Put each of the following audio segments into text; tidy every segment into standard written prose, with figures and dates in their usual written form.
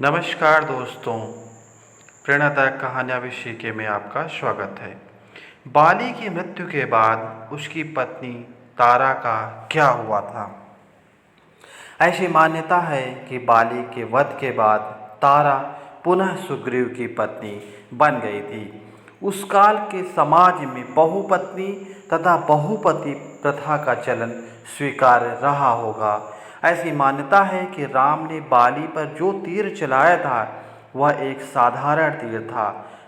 नमस्कार दोस्तों, प्रेरणादायक कहानियाँ विषय में आपका स्वागत है। बाली की मृत्यु के बाद उसकी पत्नी तारा का क्या हुआ था? ऐसी मान्यता है कि बाली के वध के बाद तारा पुनः सुग्रीव की पत्नी बन गई थी। उस काल के समाज में बहुपत्नी तथा बहुपति प्रथा का चलन स्वीकार्य रहा होगा। ऐसी मान्यता है कि राम ने बाली पर जो तीर चलाया था वह एक साधारण तीर था,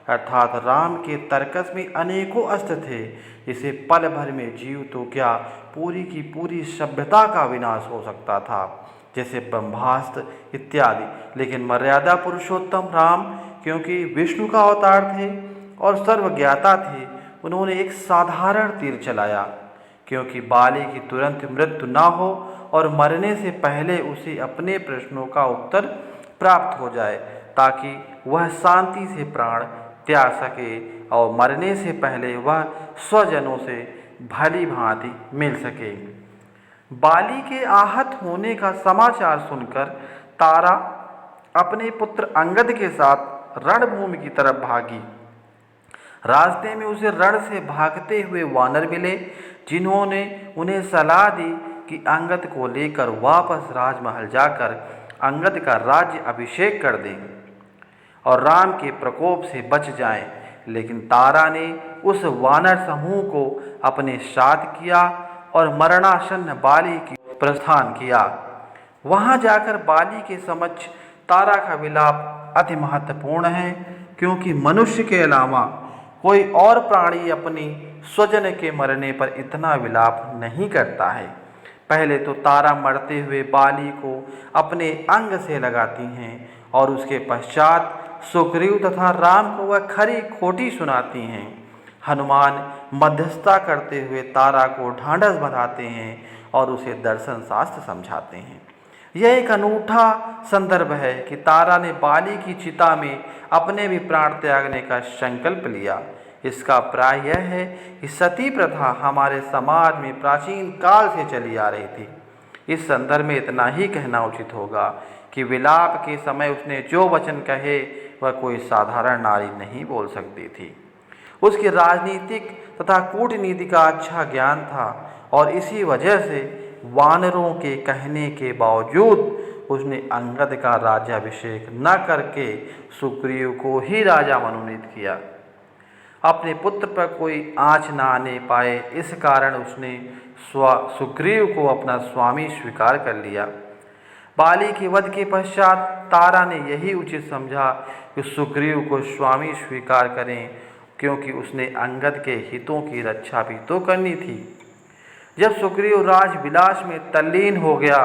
अर्थात राम के तर्कस में अनेकों अस्त्र थे। इसे पल भर में जीव तो क्या, पूरी की पूरी सभ्यता का विनाश हो सकता था, जैसे ब्रह्मास्त्र इत्यादि। लेकिन मर्यादा पुरुषोत्तम राम, क्योंकि विष्णु का अवतार थे और सर्वज्ञाता थे, उन्होंने एक साधारण तीर चलाया, क्योंकि बाली की तुरंत मृत्यु न हो और मरने से पहले उसे अपने प्रश्नों का उत्तर प्राप्त हो जाए, ताकि वह शांति से प्राण त्याग सके और मरने से पहले वह स्वजनों से भली भांति मिल सके। बाली के आहत होने का समाचार सुनकर तारा अपने पुत्र अंगद के साथ रणभूमि की तरफ भागी। रास्ते में उसे रण से भागते हुए वानर मिले, जिन्होंने उन्हें सलाह दी कि अंगद को लेकर वापस राजमहल जाकर अंगद का राज्य अभिषेक कर दें और राम के प्रकोप से बच जाएं। लेकिन तारा ने उस वानर समूह को अपने साथ किया और मरणासन्न बाली की प्रस्थान किया। वहां जाकर बाली के समक्ष तारा का विलाप अति महत्वपूर्ण है, क्योंकि मनुष्य के अलावा कोई और प्राणी अपनी स्वजन के मरने पर इतना विलाप नहीं करता है। पहले तो तारा मरते हुए बाली को अपने अंग से लगाती हैं और उसके पश्चात सुग्रीव तथा राम को वह खरी खोटी सुनाती हैं। हनुमान मध्यस्थता करते हुए तारा को ढांढस बंधाते हैं और उसे दर्शन शास्त्र समझाते हैं। यह एक अनूठा संदर्भ है कि तारा ने बाली की चिता में अपने भी प्राण त्यागने का संकल्प लिया। इसका प्राय यह है कि सती प्रथा हमारे समाज में प्राचीन काल से चली आ रही थी। इस संदर्भ में इतना ही कहना उचित होगा कि विलाप के समय उसने जो वचन कहे वह कोई साधारण नारी नहीं बोल सकती थी। उसकी राजनीतिक तथा कूटनीति का अच्छा ज्ञान था और इसी वजह से वानरों के कहने के बावजूद उसने अंगद का राज्याभिषेक न करके सुग्रीव को ही राजा मनोनीत किया। अपने पुत्र पर कोई आँच न आने पाए, इस कारण उसने सुग्रीव को अपना स्वामी स्वीकार कर लिया। बाली के वध के पश्चात तारा ने यही उचित समझा कि सुग्रीव को स्वामी स्वीकार करें, क्योंकि उसने अंगद के हितों की रक्षा भी तो करनी थी। जब सुग्रीव राजविलास में तल्लीन हो गया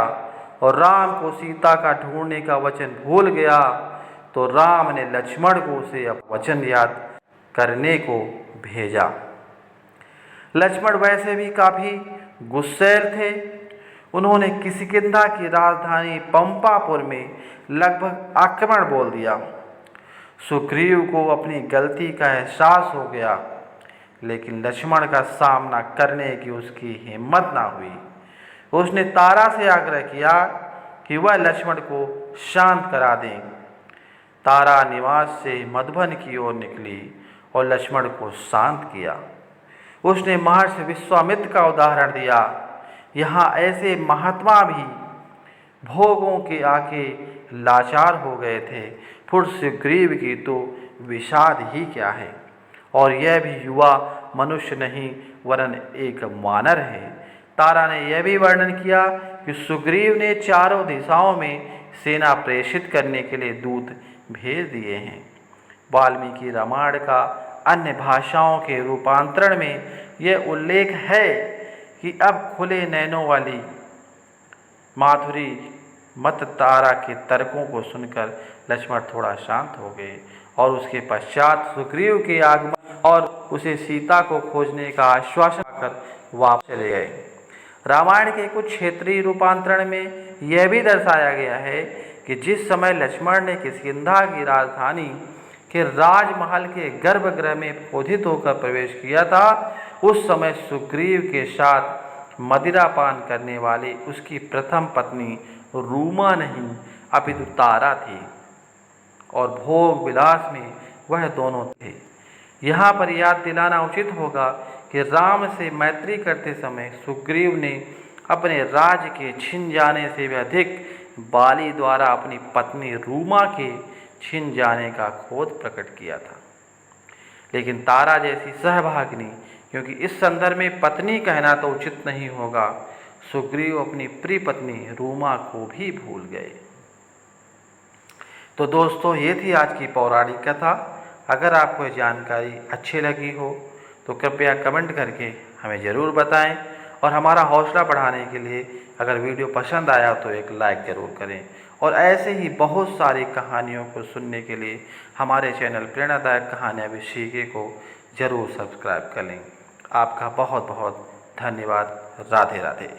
और राम को सीता का ढूंढने का वचन भूल गया, तो राम ने लक्ष्मण को उसे वचन याद करने को भेजा। लक्ष्मण वैसे भी काफ़ी गुस्सैल थे। उन्होंने किष्किंधा की राजधानी पंपापुर में लगभग आक्रमण बोल दिया। सुग्रीव को अपनी गलती का एहसास हो गया, लेकिन लक्ष्मण का सामना करने की उसकी हिम्मत ना हुई। उसने तारा से आग्रह किया कि वह लक्ष्मण को शांत करा दें। तारा निवास से मधुबन की ओर निकली और लक्ष्मण को शांत किया। उसने महर्षि विश्वामित्र का उदाहरण दिया। यहाँ ऐसे महात्मा भी भोगों के आके लाचार हो गए थे, फिर सुग्रीव की तो विषाद ही क्या है। और यह भी युवा मनुष्य नहीं वरन एक वानर है। तारा ने यह भी वर्णन किया कि सुग्रीव ने चारों दिशाओं में सेना प्रेषित करने के लिए दूत भेज दिए हैं। वाल्मीकि रामायण का अन्य भाषाओं के रूपांतरण में यह उल्लेख है कि अब खुले नैनों वाली माधुरी मत तारा के तर्कों को सुनकर लक्ष्मण थोड़ा शांत हो गए और उसके पश्चात सुग्रीव के आगमन और उसे सीता को खोजने का आश्वासन कर वापस चले गए। रामायण के कुछ क्षेत्रीय रूपांतरण में यह भी दर्शाया गया है कि जिस समय लक्ष्मण ने किष्किंधा की राजधानी के राजमहल के गर्भगृह में क्रोधित होकर प्रवेश किया था, उस समय सुग्रीव के साथ मदिरा पान करने वाली उसकी प्रथम पत्नी रूमा नहीं अपितु तारा थी। और भोग विलास में वह दोनों थे। यहाँ पर याद दिलाना उचित होगा कि राम से मैत्री करते समय सुग्रीव ने अपने राज्य के छिन जाने से भी अधिक बाली द्वारा अपनी पत्नी रूमा के छिन जाने का क्रोध प्रकट किया था। लेकिन तारा जैसी सहभागिनी, क्योंकि इस संदर्भ में पत्नी कहना तो उचित नहीं होगा, सुग्रीव अपनी प्रिय पत्नी रूमा को भी भूल गए। तो दोस्तों, ये थी आज की पौराणिक कथा। अगर आपको ये जानकारी अच्छी लगी हो तो कृपया कमेंट करके हमें ज़रूर बताएं, और हमारा हौसला बढ़ाने के लिए अगर वीडियो पसंद आया तो एक लाइक ज़रूर करें। और ऐसे ही बहुत सारी कहानियों को सुनने के लिए हमारे चैनल प्रेरणादायक कहानियाँ भी सीखे को ज़रूर सब्सक्राइब कर लें। आपका बहुत बहुत धन्यवाद। राधे राधे।